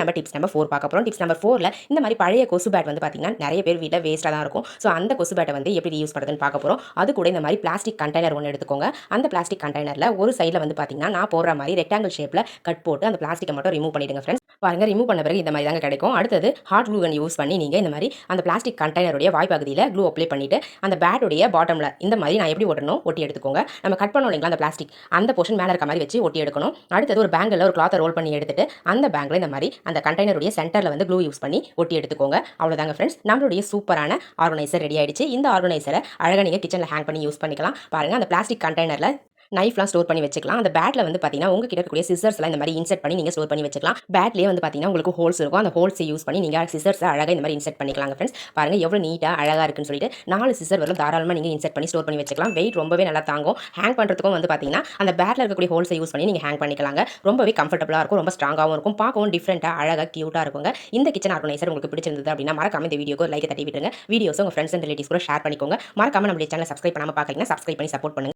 நம்ம tips number 4 பார்க்க போறோம். டிப்ஸ் நம்பர் 4ல இந்த மாரி பழைய கொசு பேட் வந்து பார்த்தீங்கன்னா, நெறைய பேர் வீட்ல வேஸ்ட்டா தான் இருக்கும். ஸோ அந்த கொசு பேட்ட வந்து எப்படி ரீயூஸ் பண்றதுன்னு பார்க்க போறோம். அது கூட இந்த மாரி பிளாஸ்டிக் கண்டெய்னர் ஒண்ணு எடுத்துக்கோங்க. அந்த பிளாஸ்டிக் கண்டெய்னர்ல ஒரு சைடுல வந்து பார்த்தீங்கன்னா, நான் போடுற மாரி ரெக்டாங்கிள் ஷேப்ல கட் போட்டு அந்த பிளாஸ்டிக்க மட்டும் ரிமூவ் பண்ணிடுங்க ஃபிரெண்ட்ஸ். பாருங்க ரிமூவ் பண்ண பிறகு இந்த மாரி தாங்க கிடைக்கும். அடுத்தது ஹாட் க்ளூ கன் யூஸ் பண்ணி நீங்க இந்த மாரி அந்த பிளாஸ்டிக் கண்டெய்னருடைய வாய்ப்பகுதியில க்ளூ அப்ளை பண்ணிட்டு, அந்த பேட்டுடைய பாட்டம்ல இந்த மாரி நான் எப்படி ஒட்டணும் ஒட்டி எடுத்துக்கோங்க. நம்ம கட் பண்ணோம் இல்லைங்களா அந்த பிளாஸ்டிக் அந்த போர்ஷன் மேல இருக்க மாரி வச்சு ஒட்டி எடுக்கணும். அடுத்தது ஒரு பேங்கில்ல ஒரு கிளாத்த ரோல் பண்ணி எடுத்துட்டு, அந்த பேங்க்ல இந்த மாரி அந்த கண்டெய்னருடைய சென்டர்ல வந்து க்ளூ யூஸ் பண்ணி ஒட்டி எடுத்துக்கோங்க. அவ்வளோதாங்க ஃப்ரெண்ட்ஸ். நம்மளுடைய சூப்பரான ஆர்கனைசர் ரெடி ஆயிடுச்சு. இந்த ஆர்கனைசரை அழகா நீங்க கிச்சன்ல ஹேங் பண்ணி யூஸ் பண்ணிக்கலாம். பாருங்க அந்த பிளாஸ்டிக் கண்டெய்னர்ல நைஃப்லாம் ஸ்டோர் பண்ணி வச்சுக்கலாம். அந்த பேட்ல வந்து பார்த்தீங்கன்னா, உங்ககிட்ட இருக்கக்கூடிய சிசர்ஸ்லாம் இந்த மாரி இன்சர்ட் பண்ணி நீங்க ஸ்டோர் பண்ணி வச்சுக்கலாம். பேட்லயே வந்து பார்த்தீங்கன்னா, உங்களுக்கு ஹோல்ஸ் இருக்கும். அந்த ஹோல்ஸை யூஸ் பண்ணி நீங்க சிசர்ஸ அழகா இந்த மாரி இன்சர்ட் பண்ணிக்கலாங்க ஃப்ரெண்ட்ஸ். பாருங்க எவ்வளோ நீட்டா அழகா இருக்குன்னு சொல்லிட்டு 4 சிசர் வரலும் தாராளமா நீங்க இன்சர்ட் பண்ணி ஸ்டோர் பண்ணி வச்சுக்கலாம். வெயிட் ரொம்பவே நல்லா தாங்கும். ஹேங் பண்றதுக்கும் வந்து பார்த்தீங்கன்னா, அந்த பேட்ல இருக்கக்கூடிய ஹோல்ஸை யூஸ் பண்ணி நீங்க ஹேங் பண்ணிக்கலாங்க. ரொம்பவே கம்ஃபர்டபுளா இருக்கும். ரொம்ப ஸ்ட்ராங்காவும் இருக்கும். பார்க்கவும் டிஃபரெண்ட்டா அழகா கியூட்டா இருக்குங்க. இந்த கிச்சன் ஆர்கனைசர் உங்களுக்கு பிடிச்சிருந்தது அப்படின்னா, மறக்காம இந்த வீடியோக்கு ஒரு லைக் தட்டி விட்டுருங்க. வீடியோஸை உங்க ஃப்ரெண்ட்ஸ் அண்ட் ரிலேட்டிவ்ஸ் கூட ஷேர் பண்ணிக்கோங்க. மறக்காம நம்மளுடைய சேனலை சப்ஸ்கிரைப் பண்ணாம பார்க்கறீங்கன்னா, சப்ஸ்கிரைப் பண்ணி சப்போர்ட் பண்ணுங்க.